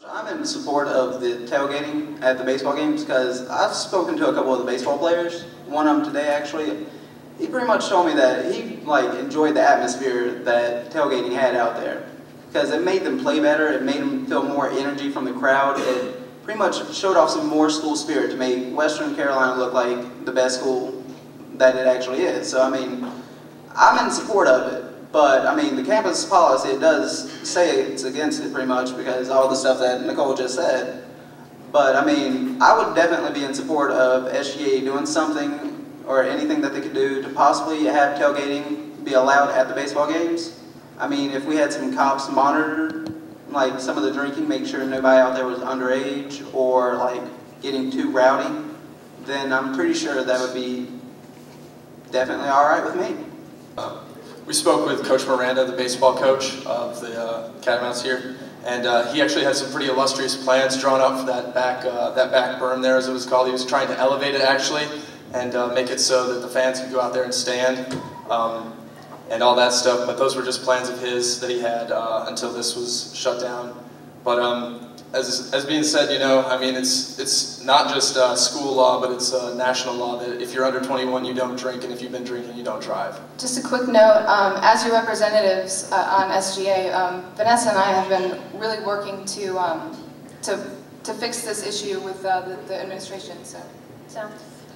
I'm in support of the tailgating at the baseball games because I've spoken to a couple of the baseball players, one of them today actually. He pretty much told me that he enjoyed the atmosphere that tailgating had out there because it made them play better, it made them feel more energy from the crowd, it pretty much showed off some more school spirit to make Western Carolina look like the best school that it actually is. So I mean, I'm in support of it. But, I mean, the campus policy, it does say it's against it pretty much because all the stuff that Nicole just said. But, I mean, I would definitely be in support of SGA doing something or anything that they could do to possibly have tailgating be allowed at the baseball games. I mean, if we had some cops monitor, like, some of the drinking, make sure nobody out there was underage or, like, getting too rowdy, then I'm pretty sure that would be definitely all right with me. We spoke with Coach Miranda, the baseball coach of the Catamounts here, and he actually had some pretty illustrious plans drawn up for that back berm there, as it was called. He was trying to elevate it actually and make it so that the fans could go out there and stand and all that stuff. But those were just plans of his that he had until this was shut down. But as being said, you know, I mean, it's not just school law, but it's national law that if you're under 21, you don't drink, and if you've been drinking, you don't drive. Just a quick note, as your representatives on SGA, Vanessa and I have been really working to fix this issue with the administration. So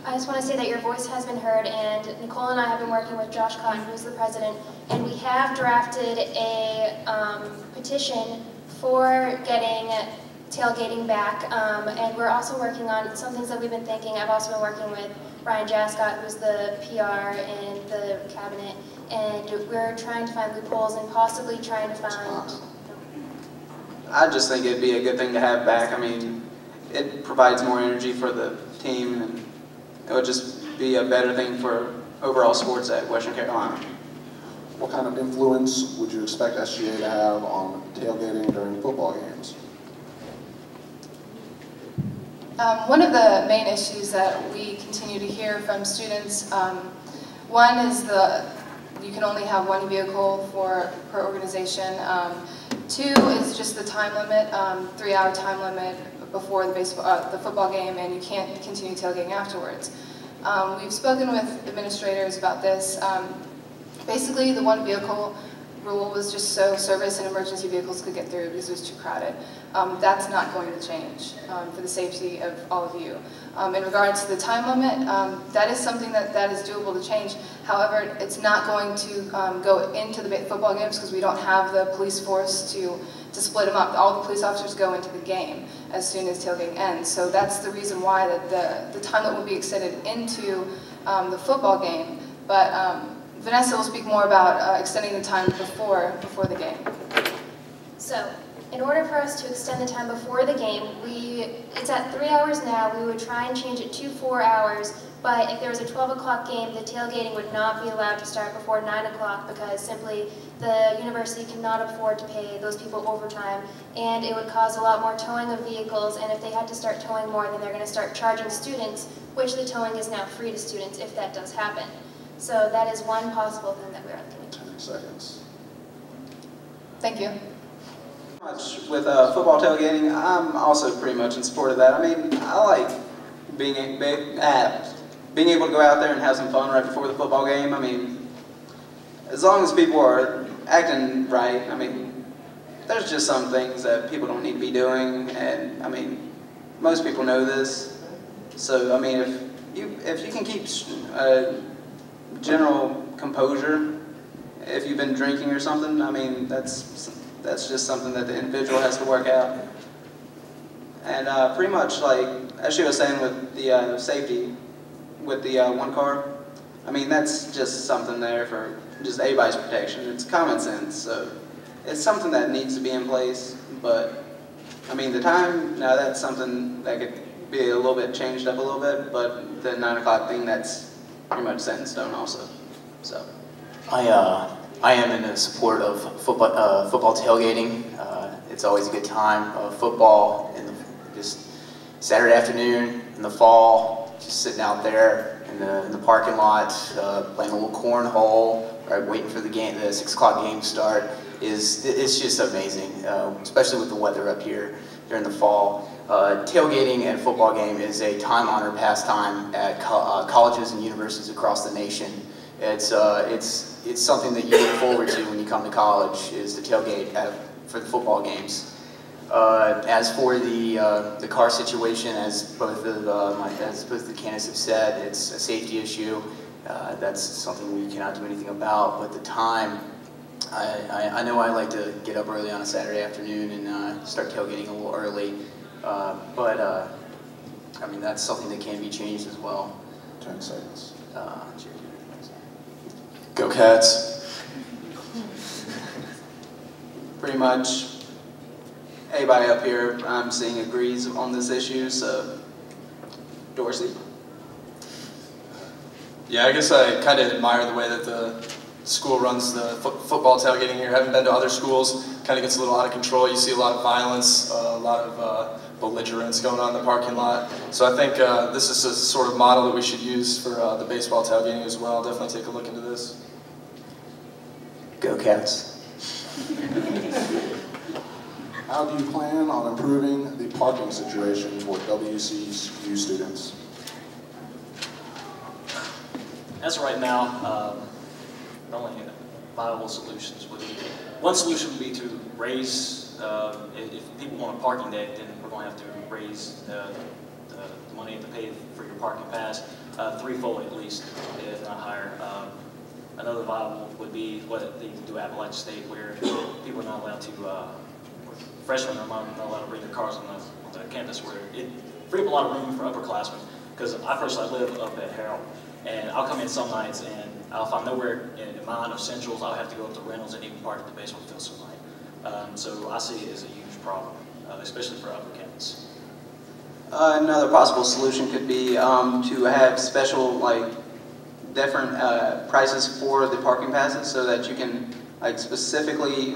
I just want to say that your voice has been heard, and Nicole and I have been working with Josh Cotton, who's the president, and we have drafted a petition for getting tailgating back, and we're also working on some things that we've been thinking. I've also been working with Brian Jascott, who's the PR in the cabinet, and we're trying to find loopholes and possibly trying to find... I just think it'd be a good thing to have back. I mean, it provides more energy for the team, and it would just be a better thing for overall sports at Western Carolina. What kind of influence would you expect SGA to have on tailgating during football games? One of the main issues that we continue to hear from students, one is you can only have one vehicle per organization. Two is just the time limit, 3-hour time limit before the football game, and you can't continue tailgating afterwards. We've spoken with administrators about this. Basically, the one vehicle rule was just so service and emergency vehicles could get through because it was too crowded. That's not going to change for the safety of all of you. In regards to the time limit, that is something that is doable to change. However, it's not going to go into the football games because we don't have the police force to split them up. All the police officers go into the game as soon as tailgating ends. So that's the reason why the time limit will be extended into the football game. But Vanessa will speak more about extending the time before the game. So, in order for us to extend the time before the game, it's at 3 hours now. We would try and change it to 4 hours, but if there was a 12 o'clock game, the tailgating would not be allowed to start before 9 o'clock because simply the university cannot afford to pay those people overtime, and it would cause a lot more towing of vehicles, and if they had to start towing more, then they're going to start charging students, which the towing is now free to students if that does happen. So that is one possible thing that we're looking at. 10 seconds. Thank you. With football tailgating, I'm also pretty much in support of that. I mean, I like being able to go out there and have some fun right before the football game. I mean, as long as people are acting right, I mean, there's just some things that people don't need to be doing, and I mean, most people know this. So, I mean, if you can keep general composure, if you've been drinking or something, I mean, that's just something that the individual has to work out. And pretty much, like, as she was saying with the safety, with the one car, I mean, that's just something there for just everybody's protection. It's common sense, so it's something that needs to be in place. But, I mean, the time, now that's something that could be a little bit changed up a little bit, but the 9 o'clock thing, that's pretty much set in stone also. So I am in support of football tailgating. It's always a good time. Football in just Saturday afternoon in the fall, just sitting out there in the parking lot, playing a little cornhole, right, waiting for the 6 o'clock game start. It's just amazing, especially with the weather up here. during the fall. Tailgating at a football game is a time-honored pastime at colleges and universities across the nation. It's something that you look forward to when you come to college, is the tailgate for the football games. As for the car situation, as both the candidates have said, it's a safety issue. That's something we cannot do anything about. But the time, I know I like to get up early on a Saturday afternoon and start tailgating a little early. I mean, that's something that can be changed as well. 10 seconds. Go Cats. Pretty much everybody up here I'm seeing agrees on this issue, so Dorsey. Yeah, I guess I kind of admire the way that the school runs the football tailgating here. Haven't been to other schools, kind of gets a little out of control. You see a lot of violence, a lot of belligerence going on in the parking lot. So I think this is a sort of model that we should use for the baseball tailgating as well. Definitely take a look into this. Go Cats. How do you plan on improving the parking situation for WCU students? As of right now, the only viable solutions would be, one solution would be to raise, if people want a parking deck, then we're going to have to raise the money to pay for your parking pass, threefold at least, if not higher. Another viable would be what they can do at Appalachian State, where people are not allowed to, freshmen are not allowed to bring their cars on the campus, where it frees up a lot of room for upperclassmen. Because I personally live up at Harold, and I'll come in some nights, and if I'm nowhere in mine or Centrals, I'll have to go up to Reynolds and even park at the baseball field some night. So I see it as a huge problem, especially for upper campus. Another possible solution could be to have special, different prices for the parking passes, so that you can specifically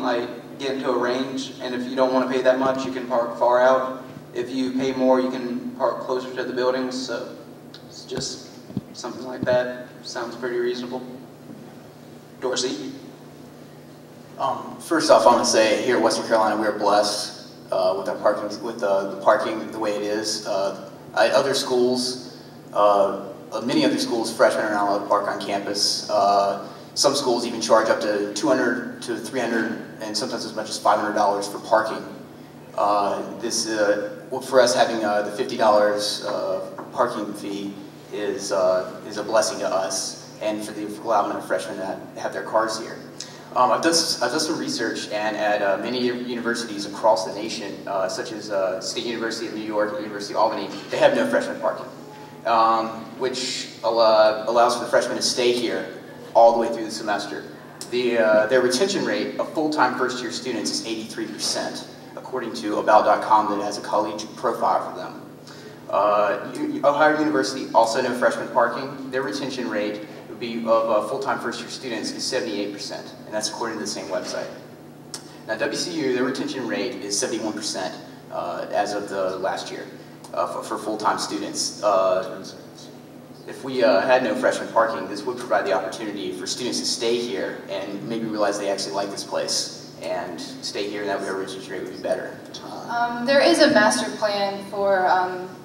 get into a range, and if you don't want to pay that much, you can park far out. If you pay more, you can park closer to the buildings. So it's just something like that. Sounds pretty reasonable. Dorsey. First off, I want to say here at Western Carolina, we're blessed with our parking, with the parking the way it is. At other schools, many other schools, freshmen are not allowed to park on campus. Some schools even charge up to $200 to $300 and sometimes as much as $500 for parking. For us, having the $50 parking fee is a blessing to us, and for the allowance of freshmen that have their cars here. I've done some research, and at many universities across the nation, such as State University of New York and University of Albany, they have no freshman parking, which allows for the freshmen to stay here all the way through the semester. Their retention rate of full-time first-year students is 83%, according to About.com, that has a collegiate profile for them. Ohio University, also no freshman parking. Their retention rate would be of full-time first-year students is 78%, and that's according to the same website. Now WCU, their retention rate is 71% as of the last year for full-time students. If we had no freshman parking, this would provide the opportunity for students to stay here and maybe realize they actually like this place and stay here, and that way our retention rate would be better. There is a master plan for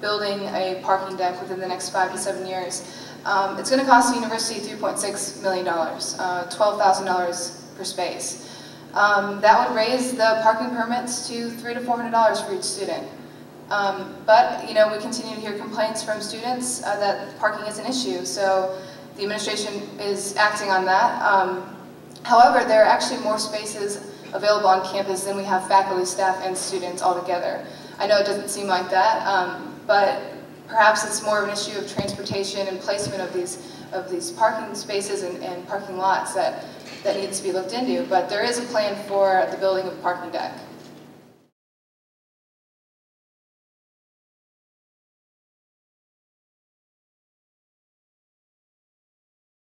building a parking deck within the next 5 to 7 years. It's going to cost the university $3.6 million, $12,000 per space. That would raise the parking permits to $300 to $400 for each student. But we continue to hear complaints from students that parking is an issue, so the administration is acting on that. However, there are actually more spaces available on campus than we have faculty, staff, and students altogether. I know it doesn't seem like that, but perhaps it's more of an issue of transportation and placement of these parking spaces and parking lots that needs to be looked into. But there is a plan for the building of a parking deck.